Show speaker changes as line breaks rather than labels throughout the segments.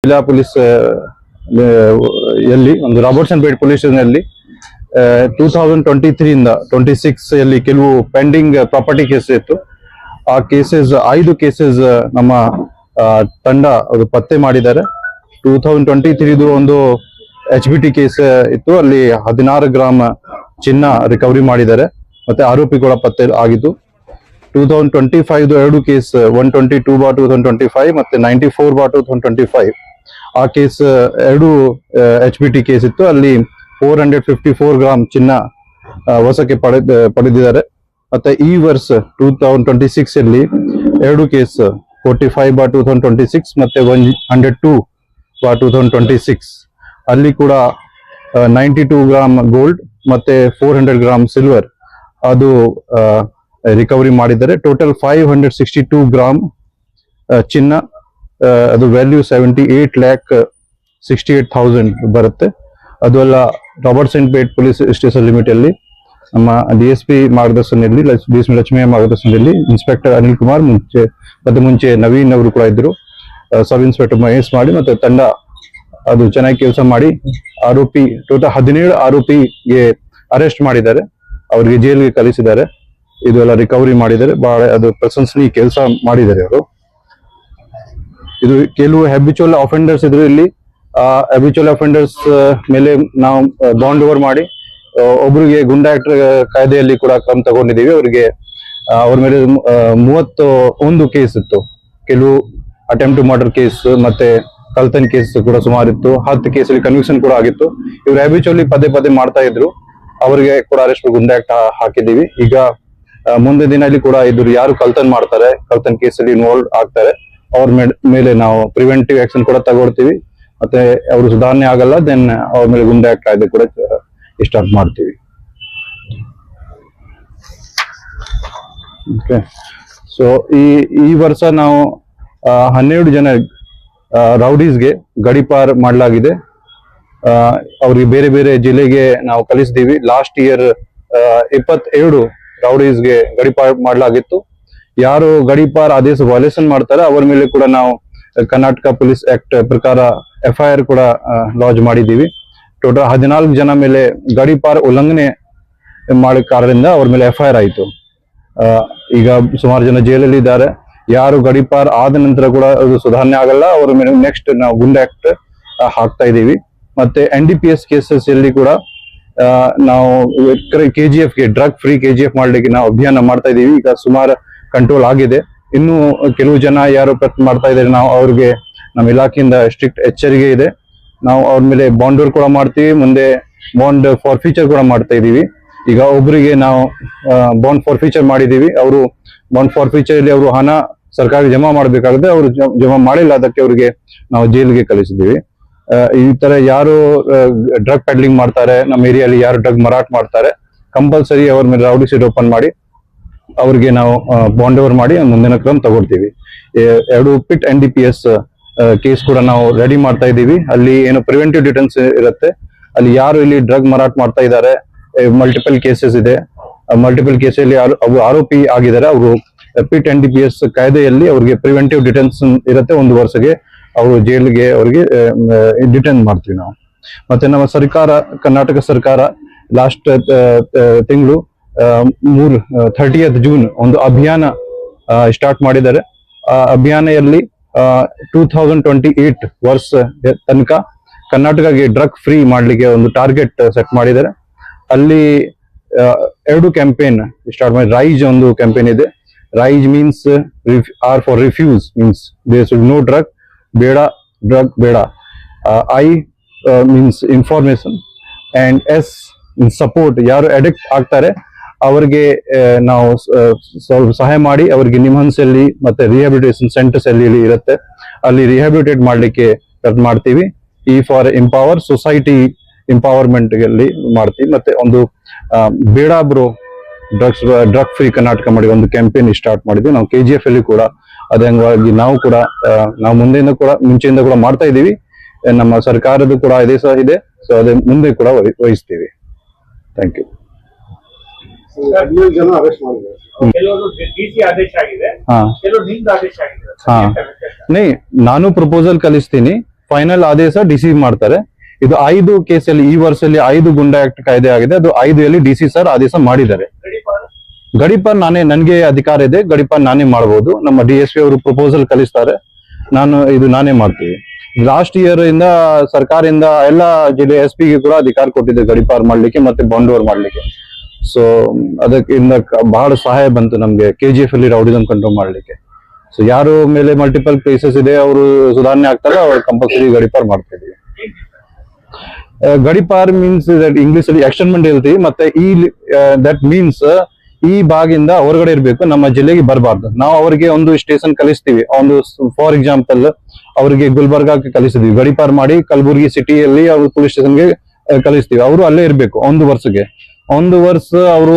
ಜಿಲ್ಲಾ ಪೊಲೀಸ್ ಎಲ್ಲಿ ಒಂದು ರಾಬರ್ಟ್ಸನ್ ಪೇಟ್ ಪೊಲೀಸ್ ಸ್ಟೇಷನ್ ಅಲ್ಲಿ 2023 ಇಂದ 26 ಅಲ್ಲಿ ಕೆಲವು ಪೆಂಡಿಂಗ್ ಪ್ರಾಪರ್ಟಿ ಕೇಸ್ ಇತ್ತು. ಆ ಕೇಸಸ್ 5 ಕೇಸಸ್ ನಮ್ಮ ತಂಡ ಅದು ಪತ್ತೆ ಮಾಡಿದ್ದಾರೆ. 2023 ಒಂದು HBT ಕೇಸ್ ಇತ್ತು, ಅಲ್ಲಿ 16 ಗ್ರಾಮ್ ಚಿನ್ನ ರಿಕವರಿ ಮಾಡಿದ್ದಾರೆ, ಮತ್ತೆ ಆರೋಪಿ ಕೂಡ ಪತ್ತೆ ಆಗಿತ್ತು. 2025 ಎರಡು ಕೇಸ್ 122/2025 ಮತ್ತೆ 94/2025 ಆ ಕೇಸ್ ಎರಡು HBT ಕೇಸ್ ಇತ್ತು. ಅಲ್ಲಿ 454 ಗ್ರಾಮ್ ಚಿನ್ನ ವಶಕ್ಕೆ ಪಡೆದಿದ್ದಾರೆ. ಮತ್ತೆ ಈ ವರ್ಷ 2026 ಅಲ್ಲಿ ಎರಡು ಕೇಸ್ 45/2026 ಮತ್ತೆ 102/2026 ಅಲ್ಲಿ ಕೂಡ 92 ಗ್ರಾಮ್ ಗೋಲ್ಡ್ ಮತ್ತೆ 400 ಗ್ರಾಮ್ ಸಿಲ್ವರ್ ಅದು ರಿಕವರಿ ಮಾಡಿದ್ದಾರೆ. ಟೋಟಲ್ 562 ಗ್ರಾಮ್ ಚಿನ್ನ, ಅದು ವ್ಯಾಲ್ಯೂ 78,68,000 ಬರುತ್ತೆ. ಅದು ಎಲ್ಲ Robertson plate police station limit ಅಲ್ಲಿ ನಮ್ಮ DSP ಮಾರ್ಗದರ್ಶನದಲ್ಲಿ, DSP ಲಕ್ಷ್ಮೀಯ ಮಾರ್ಗದರ್ಶನದಲ್ಲಿ ಇನ್ಸ್ಪೆಕ್ಟರ್ ಅನಿಲ್ ಕುಮಾರ್ ಮುಂಚೆ ನವೀನ್ ಅವರು ಕೂಡ ಇದ್ರು, ಸಬ್ ಇನ್ಸ್ಪೆಕ್ಟರ್ ಮಹೇಶ್ ಮಾಡಿ ಮತ್ತೆ ತಂಡ ಅದು ಚೆನ್ನಾಗಿ ಕೆಲಸ ಮಾಡಿ ಆರೋಪಿ ಟೋಟಲ್ 17 ಆರೋಪಿಗೆ ಅರೆಸ್ಟ್ ಮಾಡಿದ್ದಾರೆ, ಅವರಿಗೆ ಜೈಲಿಗೆ ಕಳಿಸಿದ್ದಾರೆ. ಇದು ಎಲ್ಲ ರಿಕವರಿ ಮಾಡಿದ್ದಾರೆ, ಬಹಳ ಅದು ಪ್ರಶಂಸನೀಯ ಕೆಲಸ ಮಾಡಿದ್ದಾರೆ ಅವರು. ಇದು ಕೆಲವು ಹ್ಯಾಬಿಚುವಲ್ ಅಫೆಂಡರ್ಸ್ ಇದ್ರು ಇಲ್ಲಿ. ಹ್ಯಾಬಿಚುವಲ್ ಅಫೆಂಡರ್ಸ್ ಮೇಲೆ ನಾವು ಬಾಂಡ್ ಓವರ್ ಮಾಡಿ ಒಬ್ರಿಗೆ ಗುಂಡಾ ಆಕ್ಟ್ ಕಾಯ್ದೆಯಲ್ಲಿ ಕೂಡ ಕ್ರಮ ತಗೊಂಡಿದ್ದೀವಿ. ಅವರಿಗೆ ಅವ್ರ ಮೇಲೆ 31 ಕೇಸ್ ಇತ್ತು. ಕೆಲವು ಅಟೆಂಪ್ಟ್ ಟು ಮರ್ಡರ್ ಕೇಸ್ ಮತ್ತೆ ಕಳ್ತನ್ ಕೇಸ್ ಕೂಡ ಸುಮಾರು ಇತ್ತು. 10 ಕೇಸಲ್ಲಿ ಕನ್ವಿಕ್ಷನ್ ಕೂಡ ಆಗಿತ್ತು. ಇವ್ರು ಹ್ಯಾಬಿಚುವಲಿ ಪದೇ ಮಾಡ್ತಾ ಇದ್ರು, ಅವರಿಗೆ ಕೂಡ ಅರೆಸ್ಟ್ ಗುಂಡಾ ಆಕ್ಟ್ ಹಾಕಿದ್ದೀವಿ. ಈಗ ಮುಂದಿನ ದಿನದಲ್ಲಿ ಕೂಡ ಇದ್ರು ಯಾರು ಕಳ್ತನ್ ಮಾಡ್ತಾರೆ, ಕಳ್ತನ್ ಕೇಸಲ್ಲಿ ಇನ್ವಾಲ್ವ್ ಆಗ್ತಾರೆ, ಅವ್ರ ಮೇಲೆ ನಾವು ಪ್ರಿವೆಂಟಿವ್ ಆಕ್ಷನ್ ಕೂಡ ತಗೊಳ್ತೀವಿ. ಮತ್ತೆ ಅವರು ಸುಧಾರಣೆ ಆಗಲ್ಲ, ದೆನ್ ಅವ್ರ ಮೇಲೆ ಗುಂಡಾ ಆಕ್ಟ್ ಕಾಯ್ದೆ ಕೂಡ ಸ್ಟಾರ್ಟ್ ಮಾಡ್ತೀವಿ. ಓಕೆ, ಸೊ ಈ ವರ್ಷ ನಾವು 12 ಜನ ರೌಡೀಸ್ಗೆ ಗಡಿಪಾರ್ ಮಾಡಲಾಗಿದೆ. ಅವ್ರಿಗೆ ಬೇರೆ ಬೇರೆ ಜಿಲ್ಲೆಗೆ ನಾವು ಕಳಿಸಿದೀವಿ. ಲಾಸ್ಟ್ ಇಯರ್ 27 ರೌಡೀಸ್ಗೆ ಗಡಿಪಾರ್ ಮಾಡಲಾಗಿತ್ತು. ಯಾರು ಗಡಿಪಾರ್ ಆದೇಶ ವೈಲೇಷನ್ ಮಾಡ್ತಾರೆ ಅವರ ಮೇಲೆ ಕೂಡ ನಾವು ಕರ್ನಾಟಕ ಪೊಲೀಸ್ ಆಕ್ಟ್ ಪ್ರಕಾರ FIR ಕೂಡ ಲಾಂಚ್ ಮಾಡಿದ್ದೀವಿ. ಟೋಟಲ್ 14 ಜನ ಮೇಲೆ ಗಡಿಪಾರ್ ಉಲ್ಲಂಘನೆ ಮಾಡೋ ಕಾರಣದಿಂದ ಅವ್ರ ಮೇಲೆ FIR ಆಯಿತು. ಈಗ ಸುಮಾರು ಜನ ಜೈಲಲ್ಲಿ ಇದ್ದಾರೆ. ಯಾರು ಗಡಿಪಾರ್ ಆದ ನಂತರ ಕೂಡ ಅದು ಸುಧಾರಣೆ ಆಗಲ್ಲ, ಅವ್ರ ಮೇಲೆ ನೆಕ್ಸ್ಟ್ ನಾವು ಗುಂಡಾ ಆಕ್ಟ್ ಹಾಕ್ತಾ ಇದ್ದೀವಿ. ಮತ್ತೆ NDPS ಕೇಸಸ್ ಅಲ್ಲಿ ಕೂಡ ನಾವು KGF ಗೆ ಡ್ರಗ್ ಫ್ರೀ KGF ಮಾಡ್ಲಿಕ್ಕೆ ನಾವು ಅಭಿಯಾನ ಮಾಡ್ತಾ ಇದೀವಿ. ಈಗ ಸುಮಾರು ಕಂಟ್ರೋಲ್ ಆಗಿದೆ. ಇನ್ನು ಕೆಲವು ಜನ ಯಾರು ಮಾಡ್ತಾ ಇದ್ದಾರೆ, ನಾವು ಅವ್ರಿಗೆ ನಮ್ಮ ಇಲಾಖೆಯಿಂದ ಸ್ಟ್ರಿಕ್ಟ್ ಎಚ್ಚರಿಕೆ ಇದೆ. ನಾವು ಅವ್ರ ಮೇಲೆ ಬಾಂಡ್ ಕೂಡ ಮಾಡ್ತೀವಿ, ಮುಂದೆ ಬಾಂಡ್ ಫಾರ್ ಫ್ಯೂಚರ್ ಕೂಡ ಮಾಡ್ತಾ ಇದೀವಿ. ಈಗ ಒಬ್ಬರಿಗೆ ನಾವು ಬಾಂಡ್ ಫಾರ್ ಫ್ಯೂಚರ್ ಮಾಡಿದೀವಿ. ಅವರು ಬಾಂಡ್ ಫಾರ್ ಫ್ಯೂಚರ್ ಅಲ್ಲಿ ಅವರು ಹಣ ಸರ್ಕಾರಕ್ಕೆ ಜಮಾ ಮಾಡಬೇಕಾಗುತ್ತೆ, ಅವರು ಜಮಾ ಮಾಡಿಲ್ಲ, ಅದಕ್ಕೆ ಅವರಿಗೆ ನಾವು ಜೈಲಿಗೆ ಕಳಿಸಿದೀವಿ. ಈ ತರ ಯಾರು ಡ್ರಗ್ ಪೆಡ್ಲಿಂಗ್ ಮಾಡ್ತಾರೆ, ನಮ್ಮ ಏರಿಯಾಲಿ ಯಾರು ಡ್ರಗ್ ಮಾರಾಟ ಮಾಡ್ತಾರೆ, ಕಂಪಲ್ಸರಿ ಅವ್ರ ಮೇಲೆ ರೌಡಿ ಶೀಟ್ ಓಪನ್ ಮಾಡಿ ಅವ್ರಿಗೆ ನಾವು ಬಾಂಡ್ ಓವರ್ ಮಾಡಿ ಮುಂದಿನ ಕ್ರಮ ತಗೊಳ್ತೀವಿ. 2 PIT NDPS ಕೇಸ್ ಕೂಡ ನಾವು ರೆಡಿ ಮಾಡ್ತಾ ಇದ್ದೀವಿ. ಅಲ್ಲಿ ಏನು ಪ್ರಿವೆಂಟಿವ್ ಡಿಟೆನ್ಸ್ ಇರುತ್ತೆ, ಅಲ್ಲಿ ಯಾರು ಇಲ್ಲಿ ಡ್ರಗ್ ಮಾರಾಟ ಮಾಡ್ತಾ ಇದ್ದಾರೆ, ಮಲ್ಟಿಪಲ್ ಕೇಸಸ್ ಇದೆ, ಮಲ್ಟಿಪಲ್ ಕೇಸಲ್ಲಿ ಆರೋಪಿ ಆಗಿದ್ದಾರೆ, ಅವರು PIT NDPS ಕಾಯ್ದೆಯಲ್ಲಿ ಅವ್ರಿಗೆ ಪ್ರಿವೆಂಟಿವ್ ಡಿಟೆನ್ಷನ್ ಇರುತ್ತೆ. 1 ವರ್ಷಕ್ಕೆ ಅವರು ಜೈಲಿಗೆ ಅವ್ರಿಗೆ ಡಿಟೈನ್ ಮಾಡ್ತೀವಿ ನಾವು. ಮತ್ತೆ ನಮ್ಮ ಸರ್ಕಾರ, ಕರ್ನಾಟಕ ಸರ್ಕಾರ ಲಾಸ್ಟ್ ತಿಂಗಳು 30th ಜೂನ್ ಒಂದು ಅಭಿಯಾನ ಸ್ಟಾರ್ಟ್ ಮಾಡಿದ್ದಾರೆ. ಆ ಅಭಿಯಾನದಲ್ಲಿ 2028 ವರ್ಷ ತನಕ ಕರ್ನಾಟಕಕ್ಕೆ ಡ್ರಗ್ ಫ್ರೀ ಮಾಡ್ಲಿಕ್ಕೆ ಒಂದು ಟಾರ್ಗೆಟ್ ಸೆಟ್ ಮಾಡಿದ್ದಾರೆ. ಅಲ್ಲಿ 2 ಕ್ಯಾಂಪೇನ್ ಸ್ಟಾರ್ಟ್ ಮಾಡಿ. ರೈಜ್ ಒಂದು ಕ್ಯಾಂಪೇನ್ ಇದೆ. Rise means R for refuse, means there should no drug, ಬೇಡ ಡ್ರಗ್ ಬೇಡ. I means information and S means support. ಯಾರು ಅಡಿಕ್ಟ್ ಆಗ್ತಾರೆ ಅವರಿಗೆ ನಾವು ಸ್ವಲ್ಪ ಸಹಾಯ ಮಾಡಿ ಅವರಿಗೆ ನಿಮ್ಹನ್ಸಲ್ಲಿ ಮತ್ತೆ ರಿಹ್ಯಾಬಿಲಿಟೇಷನ್ ಸೆಂಟರ್ಸ್ ಅಲ್ಲಿ ಇರುತ್ತೆ, ಅಲ್ಲಿ ರಿಹ್ಯಾಬಿಲಿಟೇಟ್ ಮಾಡ್ಲಿಕ್ಕೆ ಮಾಡ್ತೀವಿ. ಫಾರ್ ಎಂಪವರ್ ಸೊಸೈಟಿ ಎಂಪವರ್ಮೆಂಟ್ ಅಲ್ಲಿ ಮಾಡ್ತೀವಿ. ಮತ್ತೆ ಒಂದು ಬೇಡ ಬ್ರೋ ಡ್ರಗ್ ಫ್ರೀ ಕರ್ನಾಟಕ ಮಾಡಿ ಒಂದು ಕ್ಯಾಂಪೇನ್ ಸ್ಟಾರ್ಟ್ ಮಾಡಿದ್ವಿ ನಾವು. KGF ಅಲ್ಲಿ ಕೂಡ ಅದೇ ಹಂಗಾಗಿ ನಾವು ಕೂಡ ನಾವು ಮುಂಚೆಯಿಂದ ಕೂಡ ಮಾಡ್ತಾ ಇದೀವಿ. ನಮ್ಮ ಸರ್ಕಾರದ ಕೂಡ ಆದೇಶ ಇದೆ, ಸೊ ಅದೇ ಮುಂದೆ ಕೂಡ ವಹಿಸ್ತೀವಿ. Thank you. ನಾನು ಪ್ರಪೋಸಲ್ ಕಳಿಸ್ತೀನಿ. ಫೈನಲ್ ಆದೇಶ ಡಿಸಿ ಮಾಡ್ತಾರೆ. ಇದು 5 ಕೇಸಲ್ಲಿ ಈ ವರ್ಷದಲ್ಲಿ 5 ಗುಂಡಾ ಆಕ್ಟ್ ಕಾಯ್ದೆ ಆಗಿದೆ. ಅದು 5 ಡಿಸಿ ಸರ್ ಆದೇಶ ಮಾಡಿದ್ದಾರೆ. ಗಡಿಪಾರ್ ನನ್ಗೆ ಅಧಿಕಾರ ಇದೆ, ಗಡಿಪಾರ್ ನಾನೇ ಮಾಡಬಹುದು. ನಮ್ಮ DSP ಅವರು ಪ್ರಪೋಸಲ್ ಕಳಿಸ್ತಾರೆ, ನಾನೇ ಮಾಡ್ತೀವಿ. ಲಾಸ್ಟ್ ಇಯರ್ ಇಂದ ಸರ್ಕಾರದಿಂದ ಎಲ್ಲ ಜಿಲ್ಲೆ SP ಗೆ ಕೂಡ ಅಧಿಕಾರ ಕೊಟ್ಟಿದೆ ಗಡಿಪಾರ್ ಮಾಡ್ಲಿಕ್ಕೆ ಮತ್ತೆ ಬಾಂಡ್ ಓವರ್ ಮಾಡ್ಲಿಕ್ಕೆ. ಸೊ ಅದಕ್ಕಿಂದ ಬಹಳ ಸಹಾಯ ಬಂತು ನಮ್ಗೆ KGF ಅಲ್ಲಿ ರೌಡಿಸಮ್ ಕಂಟ್ರೋಲ್ ಮಾಡ್ಲಿಕ್ಕೆ. ಸೊ ಯಾರು ಮೇಲೆ ಮಲ್ಟಿಪಲ್ ಕೇಸಸ್ ಇದೆ ಅವರು ಸುಧಾರಣೆ ಆಗ್ತಾರೆ, ಅವ್ರು ಕಂಪಲ್ಸರಿ ಗಡಿಪಾರ್ ಮಾಡ್ತಾ ಇದೀವಿ. ಗಡಿಪಾರ್ ಮೀನ್ಸ್ ಇಂಗ್ಲಿಷ್ ಅಲ್ಲಿ ಎಕ್ಸ್ಟೆನ್ಮೆಂಟ್ ಹೇಳ್ತೀವಿ. ಮತ್ತೆ ದಟ್ ಮೀನ್ಸ್ ಈ ಭಾಗಿಂದ ಹೊರಗಡೆ ಇರ್ಬೇಕು, ನಮ್ಮ ಜಿಲ್ಲೆಗೆ ಬರಬಾರ್ದು. ನಾವು ಅವರಿಗೆ ಒಂದು ಸ್ಟೇಷನ್ ಕಲಿಸ್ತೀವಿ. ಒಂದು ಫಾರ್ ಎಕ್ಸಾಂಪಲ್ ಅವರಿಗೆ ಗುಲ್ಬರ್ಗಾಕ್ಕೆ ಕಲಿಸಿದ್ವಿ, ಗಡಿಪಾರ್ ಮಾಡಿ ಕಲಬುರ್ಗಿ ಸಿಟಿಯಲ್ಲಿ ಅವ್ರು ಪೊಲೀಸ್ ಸ್ಟೇಷನ್ಗೆ ಕಲಿಸ್ತೀವಿ. ಅವರು ಅಲ್ಲೇ ಇರ್ಬೇಕು 1 ವರ್ಷಕ್ಕೆ. 1 ವರ್ಷ ಅವರು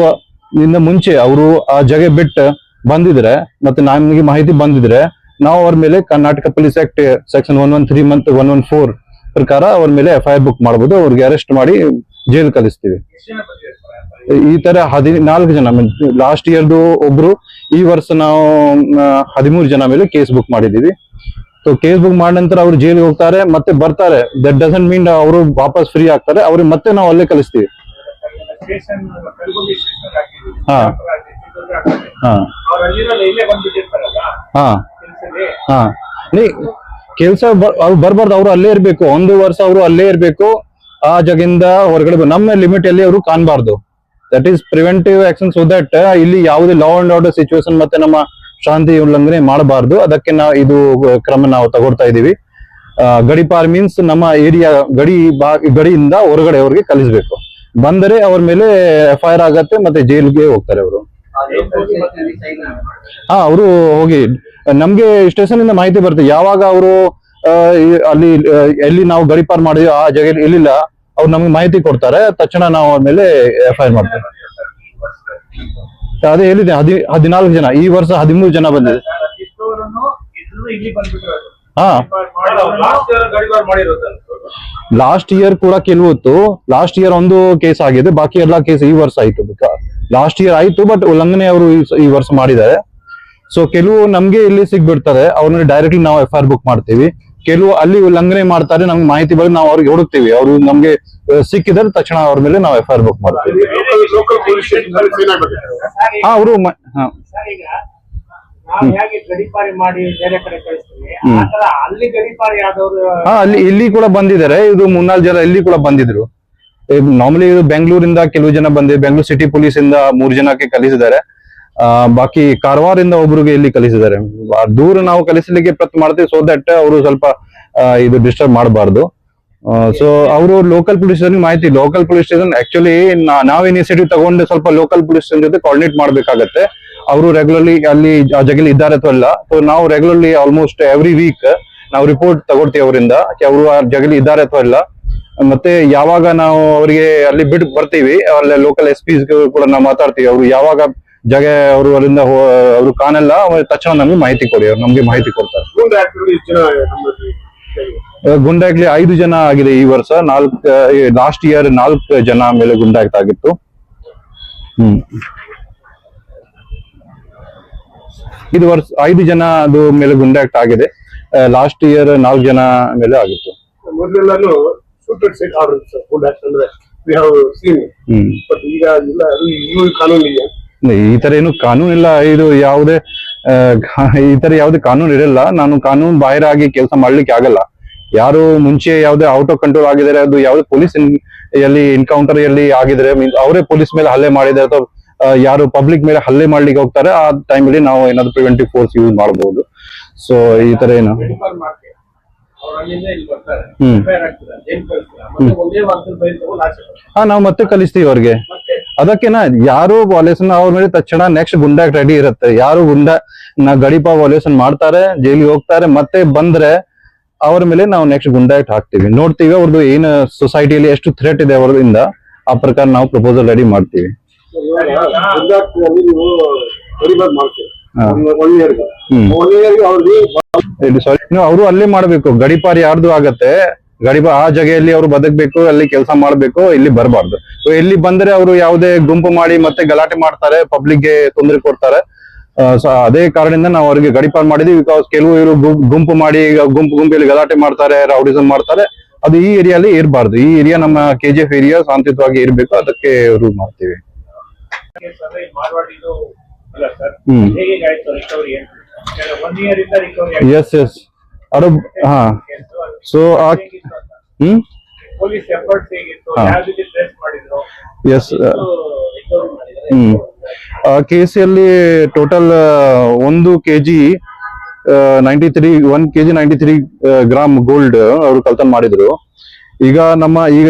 ಮುಂಚೆ ಅವರು ಆ ಜಾಗ ಬಿಟ್ಟು ಬಂದಿದ್ರೆ ಮತ್ತೆ ನಮಗೆ ಮಾಹಿತಿ ಬಂದಿದ್ರೆ ನಾವು ಅವ್ರ ಮೇಲೆ ಕರ್ನಾಟಕ ಪೊಲೀಸ್ ಆಕ್ಟ್ ಸೆಕ್ಷನ್ 113 ಮತ್ತು 114 ಪ್ರಕಾರ ಅವ್ರ ಮೇಲೆ FIR ಬುಕ್ ಮಾಡಬಹುದು. ಅವ್ರಿಗೆ ಅರೆಸ್ಟ್ ಮಾಡಿ ಜೈಲ್ ಕಲಿಸ್ತೀವಿ. ಈ ತರ 14 ಜನ ಲಾಸ್ಟ್ ಇಯರ್ದು ಒಬ್ರು, ಈ ವರ್ಷ ನಾವು 13 ಜನ ಮೇಲೆ ಕೇಸ್ ಬುಕ್ ಮಾಡಿದೀವಿ. ಸೊ ಕೇಸ್ ಬುಕ್ ಮಾಡಿದ ನಂತರ ಅವ್ರು ಜೈಲಿಗೆ ಹೋಗ್ತಾರೆ ಮತ್ತೆ ಬರ್ತಾರೆ. ದಟ್ ಡಸಂಟ್ ಮೀನ್ ಅವರು ವಾಪಸ್ ಫ್ರೀ ಆಗ್ತಾರೆ. ಅವ್ರಿಗೆ ಮತ್ತೆ ನಾವು ಅಲ್ಲೇ ಕಲಿಸ್ತೀವಿ. ಹಾ ಹಾ ಹಾ ಹಾ ಕೆಲ್ಸ ಅವ್ರು ಬರ್ಬಾರ್ದು, ಅವ್ರು ಅಲ್ಲೇ ಇರ್ಬೇಕು. 1 ವರ್ಷ ಅವರು ಅಲ್ಲೇ ಇರ್ಬೇಕು. ಆ ಜಾಗದಿಂದ ಹೊರಗಡೆ ನಮ್ಮ ಲಿಮಿಟ್ ಅಲ್ಲಿ ಅವರು ಕಾಣಬಾರ್ದು. That is preventive action. So that ಇಲ್ಲಿ ಯಾವುದೇ ಲಾ ಅಂಡ್ ಆರ್ಡರ್ ಸಿಚುವೇಶನ್ ಮತ್ತೆ ನಮ್ಮ ಶಾಂತಿ ಉಲ್ಲಂಘನೆ ಮಾಡಬಾರ್ದು. ಅದಕ್ಕೆ ಇದು ಕ್ರಮ ನಾವು ತಗೊಳ್ತಾ ಇದೀವಿ. ಗಡಿಪಾರ್ ಮೀನ್ಸ್ ನಮ್ಮ ಏರಿಯಾ ಗಡಿಯಿಂದ ಹೊರಗಡೆ ಅವ್ರಿಗೆ ಕಲಿಸ್ಬೇಕು. ಬಂದರೆ ಅವ್ರ ಮೇಲೆ FIR ಆಗತ್ತೆ ಮತ್ತೆ ಜೈಲ್ಗೆ ಹೋಗ್ತಾರೆ ಅವರು. ಅವರು ಹೋಗಿ ನಮ್ಗೆ ಸ್ಟೇಷನ್ ಇಂದ ಮಾಹಿತಿ ಬರುತ್ತೆ. ಯಾವಾಗ ಅವರು ಅಲ್ಲಿ ಎಲ್ಲಿ ನಾವು ಗಡಿಪಾರ್ ಮಾಡಿದ್ವಿ ಆ ಜಾಗ ಎಲ್ಲಿಲ್ಲ ಅವ್ರು ನಮ್ಗೆ ಮಾಹಿತಿ ಕೊಡ್ತಾರೆ. ತಕ್ಷಣ ನಾವು ಅವ್ರ ಮೇಲೆ FIR ಮಾಡ್ತೇವೆ. ಅದೇ ಹೇಳಿದೆ 14 ಜನ, ಈ ವರ್ಷ 13 ಜನ ಬಂದಿದೆ. ಹಾ ಲಾಸ್ಟ್ ಇಯರ್ ಕೂಡ ಕೆಲವತ್ತು ಲಾಸ್ಟ್ ಇಯರ್ ಒಂದು ಕೇಸ್ ಆಗಿದೆ, ಬಾಕಿ ಎಲ್ಲಾ ಕೇಸ್ ಈ ವರ್ಷ ಆಯ್ತು. ಲಾಸ್ಟ್ ಇಯರ್ ಆಯ್ತು ಬಟ್ ಉಲ್ಲಂಘನೆ ಅವರು ಈ ವರ್ಷ ಮಾಡಿದ್ದಾರೆ. ಸೊ ಕೆಲವು ನಮ್ಗೆ ಇಲ್ಲಿ ಸಿಗ್ಬಿಡ್ತಾರೆ, ಅವ್ರನ್ನ ಡೈರೆಕ್ಟ್ಲಿ ನಾವು FIR ಬುಕ್ ಮಾಡ್ತೀವಿ. ಕೆಲವು ಅಲ್ಲಿ ಉಲ್ಲಂಘನೆ ಮಾಡ್ತಾರೆ, ನಮ್ಗೆ ಮಾಹಿತಿ ಬಗ್ಗೆ ನಾವು ಅವ್ರಿಗೆ ಹುಡುಕ್ತೀವಿ. ಅವರು ನಮ್ಗೆ ಸಿಕ್ಕಿದ್ರೆ ತಕ್ಷಣ ಅವ್ರ ಮೇಲೆ ನಾವು FIR ಬುಕ್ ಮಾಡ್ತೀವಿ. ಹಾ ಅವರು ಇಲ್ಲಿ ಕೂಡ ಬಂದಿದ್ದಾರೆ. ಇದು 3-4 ಜನ ಇಲ್ಲಿ ಕೂಡ ಬಂದಿದ್ರು. ನಾರ್ಮಲಿ ಇದು ಬೆಂಗಳೂರಿಂದ ಕೆಲವು ಜನ ಬಂದಿದೆ. ಬೆಂಗಳೂರು ಸಿಟಿ ಪೊಲೀಸ್ ಇಂದ 3 ಜನಕ್ಕೆ ಕಲಿಸಿದ್ದಾರೆ. ಬಾಕಿ ಕಾರವಾರಿಂದ ಒಬ್ರಿಗೆ ಇಲ್ಲಿ ಕಲಿಸಿದ್ದಾರೆ. ದೂರ ನಾವು ಕಲಿಸಲಿಕ್ಕೆ ಪ್ರಯತ್ನ ಮಾಡ್ತೀವಿ, ಸೊ ದಟ್ ಅವರು ಸ್ವಲ್ಪ ಇದು ಡಿಸ್ಟರ್ಬ್ ಮಾಡಬಾರ್ದು. ಸೊ ಅವರು ಲೋಕಲ್ ಪೊಲೀಸ್ ಸ್ಟೇಷನ್ ಮಾಹಿತಿ, ಲೋಕಲ್ ಪೊಲೀಸ್ ಸ್ಟೇಷನ್ ಆಕ್ಚುಲಿ ನಾವ್ ಇನಿಷಿಯೇಟಿವ್ ತಗೊಂಡು ಸ್ವಲ್ಪ ಲೋಕಲ್ ಪೊಲೀಸ್ ಸ್ಟೇಷನ್ ಜೊತೆ ಕೋಆರ್ಡಿನೇಟ್ ಮಾಡ್ಬೇಕಾಗತ್ತೆ. ಅವರು ರೆಗ್ಯುಲರ್ಲಿ ಅಲ್ಲಿ ಆ ಜಾಗದಲ್ಲಿ ಇದ್ದಾರೆ ಅಥವಾ ಇಲ್ಲ. ಸೊ ನಾವು ರೆಗ್ಯುಲರ್ಲಿ ಆಲ್ಮೋಸ್ಟ್ ಎವ್ರಿ ವೀಕ್ ನಾವು ರಿಪೋರ್ಟ್ ತಗೊಳ್ತೀವಿ ಅವರಿಂದ, ಅವರು ಆ ಜಾಗದಲ್ಲಿ ಇದ್ದಾರೆ ಅಥವಾ ಇಲ್ಲ. ಮತ್ತೆ ಯಾವಾಗ ನಾವು ಅವರಿಗೆ ಅಲ್ಲಿ ಬಿಟ್ಟು ಬರ್ತೀವಿ, ಅಲ್ಲಿ ಲೋಕಲ್ SPs ಕೂಡ ನಾವು ಮಾತಾಡ್ತೀವಿ. ಅವರು ಯಾವಾಗ ಜಾಗ ಅವರು ಅಲ್ಲಿಂದ ಅವರು ಕಾಣಲ್ಲ ತಕ್ಷಣ ನಮ್ಗೆ ಮಾಹಿತಿ ಕೊಡಿ, ಅವ್ರು ನಮ್ಗೆ ಮಾಹಿತಿ ಕೊಡ್ತಾರೆ. ಗುಂಡಾಗ್ಲಿ 5 ಜನ ಆಗಿದೆ ಈ ವರ್ಷ. ಲಾಸ್ಟ್ ಇಯರ್ 4 ಜನ ಮೇಲೆ ಗುಂಡಾಕ್ಟ್ ಆಗಿತ್ತು. ಇದು ವರ್ಷ 5 ಜನ ಅದು ಮೇಲೆ ಗುಂಡಾಕ್ಟ್ ಆಗಿದೆ. ಲಾಸ್ಟ್ ಇಯರ್ 4 ಜನ ಮೇಲೆ ಆಗಿತ್ತು. ಈ ತರ ಏನು ಕಾನೂನು ಇಲ್ಲ. ಇದು ಯಾವುದೇ ಈ ತರ ಯಾವುದೇ ಕಾನೂನು ಇರಲ್ಲ. ನಾನು ಕಾನೂನು ಬಾಹಿರ ಆಗಿ ಕೆಲಸ ಮಾಡ್ಲಿಕ್ಕೆ ಆಗಲ್ಲ. ಯಾರು ಮುಂಚೆ ಯಾವುದೇ ಔಟ್ ಆಫ್ ಕಂಟ್ರೋಲ್ ಆಗಿದ್ದಾರೆ, ಅದು ಯಾವುದೇ ಪೊಲೀಸ್ ಎಲ್ಲಿ ಎನ್ಕೌಂಟರ್ ಎಲ್ಲಿ ಆಗಿದ್ರೆ ಮೀನ್ಸ್ ಅವರೇ ಪೊಲೀಸ್ ಮೇಲೆ ಹಲ್ಲೆ ಮಾಡಿದ್ದಾರೆ ಅಥವಾ ಯಾರು ಪಬ್ಲಿಕ್ ಮೇಲೆ ಹಲ್ಲೆ ಮಾಡ್ಲಿಕ್ಕೆ ಹೋಗ್ತಾರೆ, ಆ ಟೈಮಲ್ಲಿ ನಾವು ಏನಾದ್ರು ಪ್ರಿವೆಂಟಿವ್ ಫೋರ್ಸ್ ಯೂಸ್ ಮಾಡಬಹುದು. ಸೊ ಈ ತರ ಏನು ನಾವು ಮತ್ತೆ ಕಲಿಸ್ತೀವಿ ಅವ್ರಿಗೆ. ಅದಕ್ಕೆನಾ ಯಾರು ವಾಲ್ಯೂಷನ್ ಅವ್ರ ಮೇಲೆ ತಕ್ಷಣ ನೆಕ್ಸ್ಟ್ ಗುಂಡಾಕ್ ರೆಡಿ ಇರುತ್ತೆ. ಯಾರು ಗಡಿಪಾರ್ ವಾಲ್ಯೂಷನ್ ಮಾಡ್ತಾರೆ, ಜೈಲಿಗೆ ಹೋಗ್ತಾರೆ, ಮತ್ತೆ ಬಂದ್ರೆ ಅವ್ರ ಮೇಲೆ ನಾವು ನೆಕ್ಸ್ಟ್ ಗುಂಡಾಕ್ಟ್ ಹಾಕ್ತಿವಿ. ನೋಡ್ತೀವಿ ಅವ್ರದ್ದು ಏನು ಸೊಸೈಟಿಯಲ್ಲಿ ಎಷ್ಟು ಥ್ರೆಟ್ ಇದೆ ಅವರಿಂದ, ಆ ಪ್ರಕಾರ ನಾವು ಪ್ರಪೋಸಲ್ ರೆಡಿ ಮಾಡ್ತೀವಿ. ಅವರು ಅಲ್ಲೇ ಮಾಡ್ಬೇಕು. ಗಡಿಪಾರ್ ಯಾರ್ದು ಆಗತ್ತೆ, ಗಡಿಪಾರ್ ಆ ಜಾಗೆಯಲ್ಲಿ ಅವರು ಬದುಕಬೇಕು, ಅಲ್ಲಿ ಕೆಲಸ ಮಾಡ್ಬೇಕು, ಇಲ್ಲಿ ಬರಬಾರ್ದು. ಸೊ ಇಲ್ಲಿ ಬಂದ್ರೆ ಅವರು ಯಾವುದೇ ಗುಂಪು ಮಾಡಿ ಮತ್ತೆ ಗಲಾಟೆ ಮಾಡ್ತಾರೆ, ಪಬ್ಲಿಕ್ ಗೆ ತೊಂದರೆ ಕೊಡ್ತಾರೆ. ಸೊ ಅದೇ ಕಾರಣದಿಂದ ನಾವು ಅವ್ರಿಗೆ ಗಡಿಪಾರ್ ಮಾಡಿದೀವಿ. ಬಿಕಾಸ್ ಕೆಲವು ಇವರು ಗುಂಪು ಮಾಡಿ ಗುಂಪಲ್ಲಿ ಗಲಾಟೆ ಮಾಡ್ತಾರೆ, ರೌಡಿಸಮ್ ಮಾಡ್ತಾರೆ. ಅದು ಈ ಏರಿಯಾಲಿ ಇರಬಾರ್ದು. ಈ ಏರಿಯಾ ನಮ್ಮ KGF ಏರಿಯಾ ಶಾಂತಿಯುತವಾಗಿ ಇರಬೇಕು, ಅದಕ್ಕೆ ರೂಲ್ ಮಾಡ್ತೀವಿ. ಎಸ್ ಎಸ್ ಅದು ಹಾ. ಸೊ ಎಸ್ ಕೇಸಿಯಲ್ಲಿ ಟೋಟಲ್ 1 kg 93 ಗ್ರಾಮ್ ಗೋಲ್ಡ್ ಅವರು ಕಳ್ತನ ಮಾಡಿದ್ರು. ಈಗ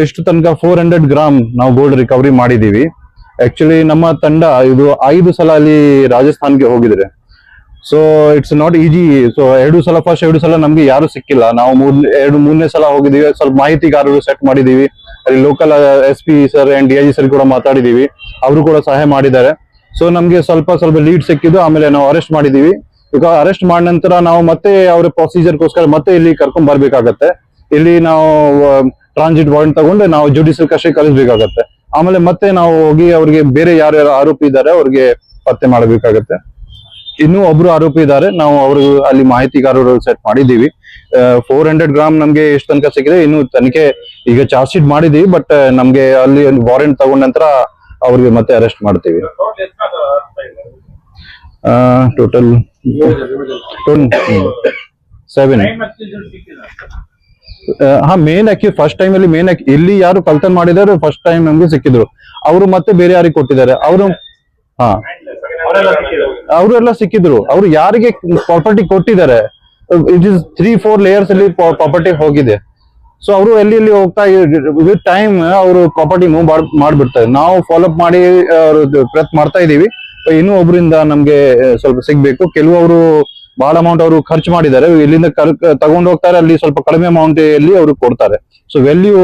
ಇಷ್ಟು ತನಕ 400 ಗ್ರಾಮ್ ನಾವು ಗೋಲ್ಡ್ ರಿಕವರಿ ಮಾಡಿದೀವಿ. ಆಕ್ಚುಲಿ ನಮ್ಮ ತಂಡ ಇದು 5 ಸಲ ಅಲ್ಲಿ ರಾಜಸ್ಥಾನ್ಗೆ ಹೋಗಿದ್ರೆ. So it's not easy. So 2 ಸಲ ನಮ್ಗೆ ಯಾರು ಸಿಕ್ಕಿಲ್ಲ. ನಾವು ಮೂರನೇ ಸಲ ಹೋಗಿದೀವಿ. ಸ್ವಲ್ಪ ಮಾಹಿತಿಗಾರರು ಸೆಟ್ ಮಾಡಿದೀವಿ. ಅಲ್ಲಿ local SP sir and DIG sir ಕೂಡ ಮಾತಾಡಿದೀವಿ. ಅವರು ಕೂಡ ಸಹಾಯ ಮಾಡಿದ್ದಾರೆ. ಸೊ ನಮ್ಗೆ ಸ್ವಲ್ಪ ಲೀಡ್ ಸಿಕ್ಕಿದ್ದು. ಆಮೇಲೆ ನಾವು ಅರೆಸ್ಟ್ ಮಾಡಿದೀವಿ. ಈಗ ಅರೆಸ್ಟ್ ಮಾಡಿದ ನಂತರ ನಾವು ಮತ್ತೆ ಅವರ ಪ್ರೊಸೀಜರ್ಗೋಸ್ಕರ ಮತ್ತೆ ಇಲ್ಲಿ ಕರ್ಕೊಂಡ್ ಬರ್ಬೇಕಾಗತ್ತೆ. ಇಲ್ಲಿ ನಾವು ಟ್ರಾನ್ಸಿಟ್ ವಾರೆಂಟ್ ತಗೊಂಡು ನಾವು ಜುಡಿಷಿಯಲ್ ಕಸ್ಟಡಿ ಕಳಿಸ್ಬೇಕಾಗತ್ತೆ. ಆಮೇಲೆ ಮತ್ತೆ ನಾವು ಹೋಗಿ ಅವ್ರಿಗೆ ಬೇರೆ ಯಾರ್ಯಾರು ಆರೋಪಿ ಇದ್ದಾರೆ ಅವ್ರಿಗೆ ಪತ್ತೆ ಮಾಡಬೇಕಾಗತ್ತೆ. ಇನ್ನೂ ಒಬ್ರು ಆರೋಪಿ ಇದ್ದಾರೆ. ನಾವು ಅವರು ಅಲ್ಲಿ ಮಾಹಿತಿಗಾರರು ಸೆಟ್ ಮಾಡಿದೀವಿ. 400 ಗ್ರಾಮ್ ನಮ್ಗೆ ಎಷ್ಟು ತನಕ ಸಿಕ್ಕಿದೆ. ಇನ್ನು ತನಿಖೆ ಈಗ ಚಾರ್ಜ್ ಶೀಟ್ ಮಾಡಿದೀವಿ. ಬಟ್ ನಮ್ಗೆ ಅಲ್ಲಿ ಒಂದು ವಾರೆಂಟ್ ತಗೊಂಡ ನಂತರ ಅವ್ರಿಗೆ ಮತ್ತೆ ಅರೆಸ್ಟ್ ಮಾಡ್ತೀವಿ. ಟೋಟಲ್ 7. ಹಾ, ಮೇನ್ ಫಸ್ಟ್ ಟೈಮ್ ಅಲ್ಲಿ ಇಲ್ಲಿ ಯಾರು ಕಳ್ತನ ಮಾಡಿದಾರೆ ಫಸ್ಟ್ ಟೈಮ್ ನಮ್ಗೆ ಸಿಕ್ಕಿದ್ರು. ಅವರು ಮತ್ತೆ ಬೇರೆ ಯಾರಿಗೆ ಕೊಟ್ಟಿದ್ದಾರೆ ಅವರು. ಹಾ, ಅವರೆಲ್ಲ ಸಿಕ್ಕಿದ್ರು. ಅವ್ರು ಯಾರಿಗೆ ಪ್ರಾಪರ್ಟಿ ಕೊಟ್ಟಿದ್ದಾರೆ, ಇಟ್ ಇಸ್ 3-4 ಲೇಯರ್ಸ್ ಅಲ್ಲಿ ಪ್ರಾಪರ್ಟಿ ಹೋಗಿದೆ. ಸೊ ಅವರು ಎಲ್ಲಿ ಹೋಗ್ತಾ ವಿತ್ ಟೈಮ್ ಅವರು ಪ್ರಾಪರ್ಟಿ ಮೂವ್ ಮಾಡ್ಬಿಡ್ತಾರೆ. ನಾವು ಫಾಲೋಅಪ್ ಮಾಡಿ ಪ್ರಯತ್ನ ಮಾಡ್ತಾ ಇದೀವಿ. ಇನ್ನೂ ಒಬ್ಬರಿಂದ ನಮ್ಗೆ ಸ್ವಲ್ಪ ಸಿಗ್ಬೇಕು. ಕೆಲವರು ಬಹಳ ಅಮೌಂಟ್ ಅವರು ಖರ್ಚು ಮಾಡಿದ್ದಾರೆ. ಇಲ್ಲಿಂದ ತಗೊಂಡು ಹೋಗ್ತಾರೆ, ಅಲ್ಲಿ ಸ್ವಲ್ಪ ಕಡಿಮೆ ಅಮೌಂಟ್ ಅಲ್ಲಿ ಅವರು ಕೊಡ್ತಾರೆ. ಸೊ ವ್ಯಾಲ್ಯೂ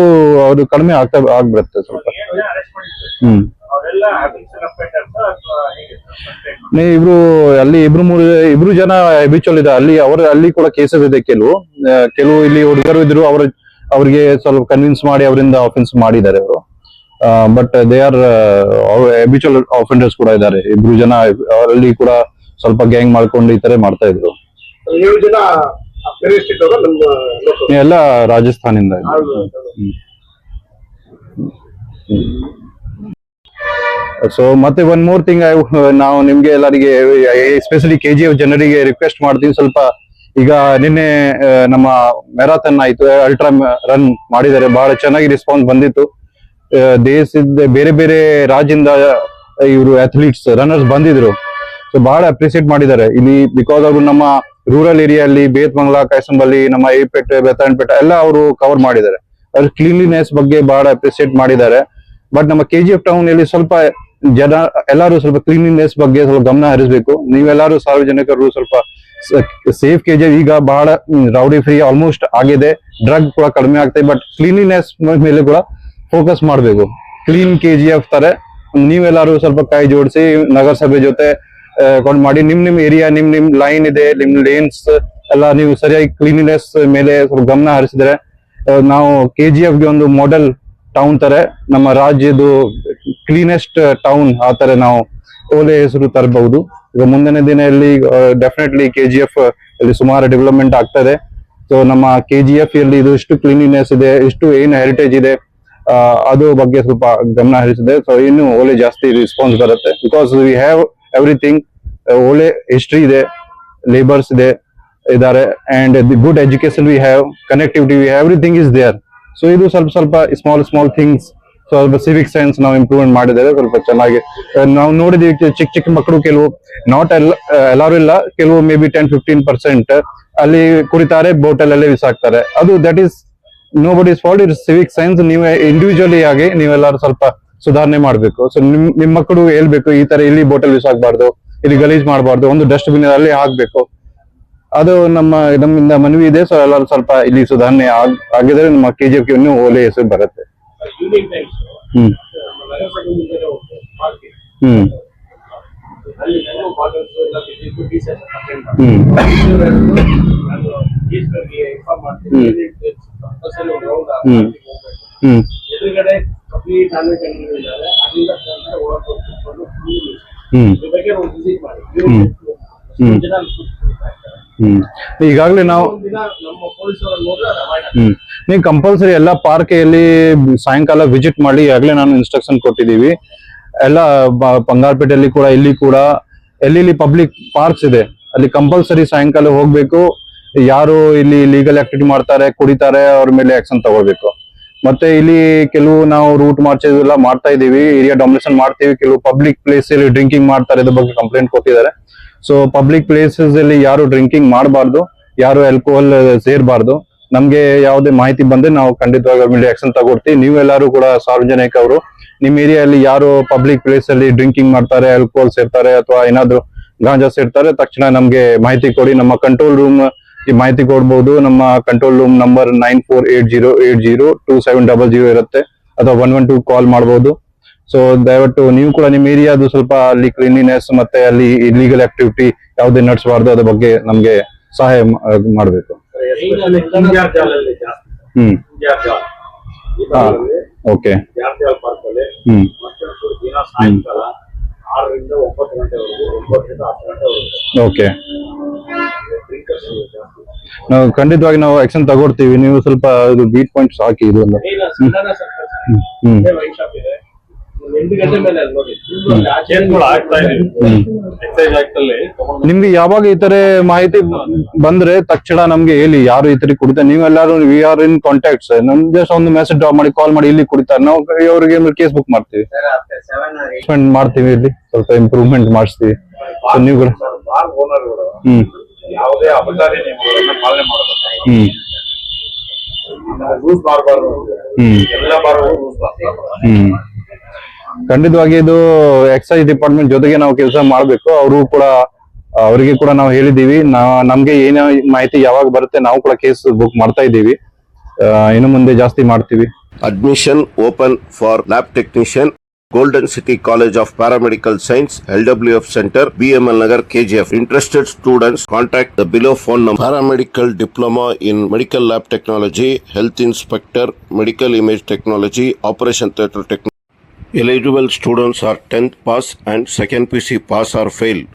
ಅವರು ಕಡಿಮೆ ಆಗ್ಬಿಡುತ್ತೆ ಸ್ವಲ್ಪ. ಇಬ್ರು ಜನ ಹ್ಯಾಬಿಚುವಲ್ ಇದೆ ಅಲ್ಲಿ. ಅಲ್ಲಿ ಕೂಡ ಕೇಸಸ್ ಇದೆ. ಕೆಲವು ಇಲ್ಲಿ ಹುಡುಗರು ಇದ್ರು. ಅವ್ರಿಗೆ ಸ್ವಲ್ಪ ಕನ್ವಿನ್ಸ್ ಮಾಡಿ ಅವರಿಂದ ಆಫೆನ್ಸ್ ಮಾಡಿದ್ದಾರೆ ಅವರು. ಬಟ್ ದೇ ಆರ್ ಹ್ಯಾಬಿಚುವಲ್ ಆಫೆಂಡರ್ಸ್ ಕೂಡ ಇದ್ದಾರೆ. ಇಬ್ರು ಜನ ಅಲ್ಲಿ ಕೂಡ ಸ್ವಲ್ಪ ಗ್ಯಾಂಗ್ ಮಾಡ್ಕೊಂಡು ಈ ತರ ಮಾಡ್ತಾ ಇದ್ರು. ಎಲ್ಲ ರಾಜಸ್ಥಾನಿಂದ. ಸೊ ಮತ್ತೆ ಒನ್ ಮೋರ್ ಥಿಂಗ್, ನಾವು ನಿಮ್ಗೆ ಎಲ್ಲರಿಗೆ ಎಸ್ಪೆಷಲಿ KGF ಜನರಿಗೆ ರಿಕ್ವೆಸ್ಟ್ ಮಾಡ್ತೀವಿ. ಸ್ವಲ್ಪ ಈಗ ನಿನ್ನೆ ನಮ್ಮ ಮ್ಯಾರಥಾನ್ ಆಯ್ತು, ಅಲ್ಟ್ರಾ ರನ್ ಮಾಡಿದ್ದಾರೆ. ಬಹಳ ಚೆನ್ನಾಗಿ ರೆಸ್ಪಾನ್ಸ್ ಬಂದಿತ್ತು. ದೇಶದ ಬೇರೆ ಬೇರೆ ರಾಜ್ಯದಿಂದ ಇವರು ಅಥ್ಲೀಟ್ಸ್ ರನ್ನರ್ಸ್ ಬಂದಿದ್ರು. ಸೊ ಬಹಳ ಅಪ್ರಿಸಿಯೇಟ್ ಮಾಡಿದ್ದಾರೆ ಇಲ್ಲಿ. ಬಿಕಾಸ್ ಅವರು ನಮ್ಮ ರೂರಲ್ ಏರಿಯಾದಲ್ಲಿ ಬೇತ್ಮಂಗ್ಲಾ, ಕೈಸಂಬಲ್ಲಿ, ನಮ್ಮ ಏಪೇಟ್, ಬೆತ್ತನಪೇಟೆ ಎಲ್ಲ ಅವರು ಕವರ್ ಮಾಡಿದ್ದಾರೆ. ಅವ್ರ ಕ್ಲೀನ್ಲಿನೆಸ್ ಬಗ್ಗೆ ಬಹಳ ಅಪ್ರಿಸಿಯೇಟ್ ಮಾಡಿದ್ದಾರೆ. ಬಟ್ ನಮ್ಮ KGF ಟೌನ್ ಅಲ್ಲಿ ಸ್ವಲ್ಪ ಜನ ಎಲ್ಲರೂ ಸ್ವಲ್ಪ ಕ್ಲೀನ್ಲಿನೆಸ್ ಬಗ್ಗೆ ಸ್ವಲ್ಪ ಗಮನ ಹರಿಸಬೇಕು. ನೀವೆಲ್ಲರೂ ಸಾರ್ವಜನಿಕರು ಸ್ವಲ್ಪ ಸೇಫ್ KGF ಈಗ ಬಹಳ ರೌಡಿ ಫ್ರೀ ಆಲ್ಮೋಸ್ಟ್ ಆಗಿದೆ. ಡ್ರಗ್ ಕೂಡ ಕಡಿಮೆ ಆಗ್ತದೆ. ಬಟ್ ಕ್ಲೀನ್ಲಿನೆಸ್ ಮೇಲೆ ಕೂಡ ಫೋಕಸ್ ಮಾಡಬೇಕು. ಕ್ಲೀನ್ KGF ತರ ನೀವೆಲ್ಲರೂ ಸ್ವಲ್ಪ ಕೈ ಜೋಡಿಸಿ ನಗರಸಭೆ ಜೊತೆ ಮಾಡಿ ನಿಮ್ ಏರಿಯಾ, ನಿಮ್ ಲೈನ್ ಇದೆ, ನಿಮ್ ಲೇನ್ಸ್ ಎಲ್ಲ ನೀವು ಸರಿಯಾಗಿ ಕ್ಲೀನ್ಲಿನೆಸ್ ಮೇಲೆ ಸ್ವಲ್ಪ ಗಮನ ಹರಿಸಿದ್ರೆ ನಾವು KGF ಗೆ ಒಂದು ಮಾಡೆಲ್ ಟೌನ್ ತರ, ನಮ್ಮ ರಾಜ್ಯದ ಕ್ಲೀನೆಸ್ಟ್ ಟೌನ್ ಆ ತರ ನಾವು ಒಳ್ಳೆ ಹೆಸರು ತರಬಹುದು. ಈಗ ಮುಂದಿನ ದಿನದಲ್ಲಿ ಡೆಫಿನೆಟ್ಲಿ KGF ಅಲ್ಲಿ ಸುಮಾರು ಡೆವಲಪ್ಮೆಂಟ್ ಆಗ್ತದೆ. ಸೊ ನಮ್ಮ KGF ಅಲ್ಲಿ ಇದು ಇಷ್ಟು ಕ್ಲೀನ್ಲಿನೆಸ್ ಇದೆ, ಇಷ್ಟು ಏನು ಹೆರಿಟೇಜ್ ಇದೆ, ಅದು ಬಗ್ಗೆ ಸ್ವಲ್ಪ ಗಮನ ಹರಿಸಿದೆ. ಸೊ ಇನ್ನು ಒಳ್ಳೆ ಜಾಸ್ತಿ ರೆಸ್ಪಾನ್ಸ್ ಬರುತ್ತೆ. Because we have everything. ಒಳ್ಳೆ ಹಿಸ್ಟ್ರಿ ಇದೆ, ಲೇಬರ್ಸ್ ಇದ್ದಾರೆ, and the good education we have, connectivity we have, everything is there. So ಇದು ಸ್ವಲ್ಪ ಸ್ಮಾಲ್ ಥಿಂಗ್ಸ್, ಸ್ವಲ್ಪ ಸಿವಿಕ್ ಸೆನ್ಸ್ ನಾವು ಇಂಪ್ರೂವ್ಮೆಂಟ್ ಮಾಡಿದ್ದೇವೆ. ಸ್ವಲ್ಪ ಚೆನ್ನಾಗಿ ನಾವು ನೋಡಿದೀವಿ. ಚಿಕ್ಕ ಮಕ್ಕಳು ಕೆಲವು, ನಾಟ್ ಎಲ್ಲರೂ ಇಲ್ಲ, ಕೆಲವು ಮೇ ಬಿ 10-15% ಅಲ್ಲಿ ಕುಡಿತಾರೆ, ಬೋಟಲ್ ಅಲ್ಲೇ ಬಿಸಾಕ್ತಾರೆ. ಅದು that is nobody's fault. It civic sense. ನೀವೇ ಇಂಡಿವಿಜುವಲಿ ಆಗಿ ನೀವೆಲ್ಲರೂ ಸ್ವಲ್ಪ ಸುಧಾರಣೆ ಮಾಡ್ಬೇಕು. ಸೊ ನಿಮ್ ಮಕ್ಕಳು ಹೇಳ್ಬೇಕು, ಈ ತರ ಇಲ್ಲಿ ಬೋಟಲ್ ಬಿಸಾಕ್ಬಾರ್ದು, ಇಲ್ಲಿ ಗಲೀಜ್ ಮಾಡಬಾರ್ದು, ಒಂದು ಡಸ್ಟ್ ಬಿನ್ ಅಲ್ಲಿ ಹಾಕ್ಬೇಕು. ಅದು ನಮ್ಮಿಂದ ಮನವಿ ಇದೆ. ಸೊ ಎಲ್ಲರೂ ಸ್ವಲ್ಪ ಇಲ್ಲಿ ಸುಧಾರಣೆ ಆಗಿದ್ರೆ ನಮ್ಮ KGF ಇನ್ನೂ ಒಳ್ಳೆ ಹೆಸರು ಬರುತ್ತೆ. ಈಗಾಗಲೇ ನಾವು ನೀವು ಕಂಪಲ್ಸರಿ ಎಲ್ಲ ಪಾರ್ಕೆಯಲ್ಲಿ ಸಾಯಂಕಾಲ ವಿಸಿಟ್ ಮಾಡಿ ಈಗಾಗಲೇ ನಾನು ಇನ್ಸ್ಟ್ರಕ್ಷನ್ ಕೊಟ್ಟಿದ್ದೀವಿ. ಎಲ್ಲ ಬಂಗಾರಪೇಟೆಯಲ್ಲಿ ಕೂಡ ಇಲ್ಲಿ ಕೂಡ ಎಲ್ಲಿ ಪಬ್ಲಿಕ್ ಪಾರ್ಕ್ಸ್ ಇದೆ ಅಲ್ಲಿ ಕಂಪಲ್ಸರಿ ಸಾಯಂಕಾಲ ಹೋಗ್ಬೇಕು. ಯಾರು ಇಲ್ಲಿ ಲೀಗಲ್ ಆಕ್ಟಿವಿಟಿ ಮಾಡ್ತಾರೆ ಕುಡಿತಾರೆ ಅವ್ರ ಮೇಲೆ ಆಕ್ಷನ್ ತಗೊಳ್ಬೇಕು. ಮತ್ತೆ ಇಲ್ಲಿ ಕೆಲವು ನಾವು ರೂಟ್ ಮಾರ್ಚ್ ಎಲ್ಲ ಮಾಡ್ತಾ ಇದೀವಿ, ಏರಿಯಾ ಡಾಮಿನೇಷನ್ ಮಾಡ್ತೀವಿ. ಕೆಲವು ಪಬ್ಲಿಕ್ ಪ್ಲೇಸ್ ಅಲ್ಲಿ ಡ್ರಿಂಕಿಂಗ್ ಮಾಡ್ತಾರೆ, ಇದ್ರ ಬಗ್ಗೆ ಕಂಪ್ಲೇಂಟ್ ಕೊಟ್ಟಿದ್ದಾರೆ. ಸೊ ಪಬ್ಲಿಕ್ ಪ್ಲೇಸಸ್ ಅಲ್ಲಿ ಯಾರು ಡ್ರಿಂಕಿಂಗ್ ಮಾಡಬಾರ್ದು, ಯಾರು ಆಲ್ಕೋಹಾಲ್ ಸೇರ್ಬಾರ್ದು. ನಮ್ಗೆ ಯಾವುದೇ ಮಾಹಿತಿ ಬಂದ್ರೆ ನಾವು ಖಂಡಿತವಾಗಿ ಮೇಲೆ ಆಕ್ಷನ್ ತಗೊಳ್ತೀವಿ. ನೀವೆಲ್ಲರೂ ಕೂಡ ಸಾರ್ವಜನಿಕರು ನಿಮ್ ಏರಿಯಾದಲ್ಲಿ ಯಾರು ಪಬ್ಲಿಕ್ ಪ್ಲೇಸ್ ಅಲ್ಲಿ ಡ್ರಿಂಕಿಂಗ್ ಮಾಡ್ತಾರೆ, ಆಲ್ಕೋಹಾಲ್ ಸೇರ್ತಾರೆ ಅಥವಾ ಏನಾದ್ರು ಗಾಂಜಾ ಸೇರ್ತಾರೆ, ತಕ್ಷಣ ನಮ್ಗೆ ಮಾಹಿತಿ ಕೊಡಿ. ನಮ್ಮ ಕಂಟ್ರೋಲ್ ರೂಮ್ ಈ ಮಾಹಿತಿ ಕೊಡ್ಬೋದು. ನಮ್ಮ ಕಂಟ್ರೋಲ್ ರೂಮ್ ನಂಬರ್ 9480802700 ಇರುತ್ತೆ, ಅಥವಾ 112 ಕಾಲ್ ಮಾಡಬಹುದು. ಸೊ ದಯವಿಟ್ಟು ನೀವು ಕೂಡ ನಿಮ್ಮ ಏರಿಯಾದು ಸ್ವಲ್ಪ ಅಲ್ಲಿ ಕ್ಲೀನಿನೆಸ್ ಮತ್ತೆ ಅಲ್ಲಿ ಇಲ್ಲಿಗಲ್ ಆಕ್ಟಿವಿಟಿ ಯಾವುದೇ ನಡೆಸಬಾರ್ದು, ಅದ್ರ ಬಗ್ಗೆ ನಮ್ಗೆ ಸಹಾಯ ಮಾಡಬೇಕು. ಓಕೆ. ಓಕೆ, ನಾವು ಖಂಡಿತವಾಗಿ ನಾವು ಆಕ್ಷನ್ ತಗೊಳ್ತೀವಿ. ನೀವು ಸ್ವಲ್ಪ ಇದು ಬೀಟ್ ಪಾಯಿಂಟ್ಸ್ ಹಾಕಿ ಇದು ಒಂದು. ನಿಮ್ಗೆ ಯಾವಾಗ ಈ ತರ ಮಾಹಿತಿ ಬಂದ್ರೆ ತಕ್ಷಣ ನಮ್ಗೆ ಹೇಳಿ, ಯಾರು ಈ ತರ ಕುಡಿತಾರೆ. ನೀವೆಲ್ಲರೂ ವಿ ಆರ್ ಇನ್ ಕಾಂಟ್ಯಾಕ್ಟ್ಸ್. ನಮ್ ಜಸ್ಟ್ ಒಂದು ಮೆಸೇಜ್ ಡ್ರಾಪ್ ಮಾಡಿ, ಕಾಲ್ ಮಾಡಿ, ಇಲ್ಲಿ ಕುಡಿತಾರೆ ನಾವು ಅವ್ರಿಗೆ ಕೇಸ್ ಬುಕ್ ಮಾಡ್ತೀವಿ, ಮಾಡ್ತೀವಿ. ಇಲ್ಲಿ ಸ್ವಲ್ಪ ಇಂಪ್ರೂವ್ಮೆಂಟ್ ಮಾಡಿಸ್ತೀವಿ. ನೀವು ಕೂಡ
ಯಾವುದೇ ಅಬದ್ಧಾರಿ ನಿಯಮಗಳನ್ನ ಪಾಲನೆ ಮಾಡಬೇಕು. ಎಲ್ಲ
ಖಂಡಿತವಾಗಿ ಇದು ಎಕ್ಸೈಸ್ ಡಿಪಾರ್ಟ್ಮೆಂಟ್ ಜೊತೆಗೆ ನಾವು ಕೆಲಸ ಮಾಡ್ಬೇಕು. ಅವರು ಕೂಡ ಅವರಿಗೆ ಕೂಡ ನಾವು ಹೇಳಿದೀವಿ. ನಮ್ಗೆ ಏನೇ ಮಾಹಿತಿ ಯಾವಾಗ ಬರುತ್ತೆ ನಾವು ಕೂಡ ಕೇಸ್ ಬುಕ್ ಮಾಡ್ತಾ ಇದ್ದೀವಿ. ಇನ್ನು ಮುಂದೆ ಜಾಸ್ತಿ ಮಾಡ್ತೀವಿ.
Admission open for lab technician, Golden City College of Paramedical Science, LWF Center, BML Nagar, KGF. Interested students contact the below phone number. Paramedical Diploma in Medical Lab Technology, Health Inspector, Medical Image Technology, Operation Theatre Technology. Eligible students are 10th pass and second PC pass or fail.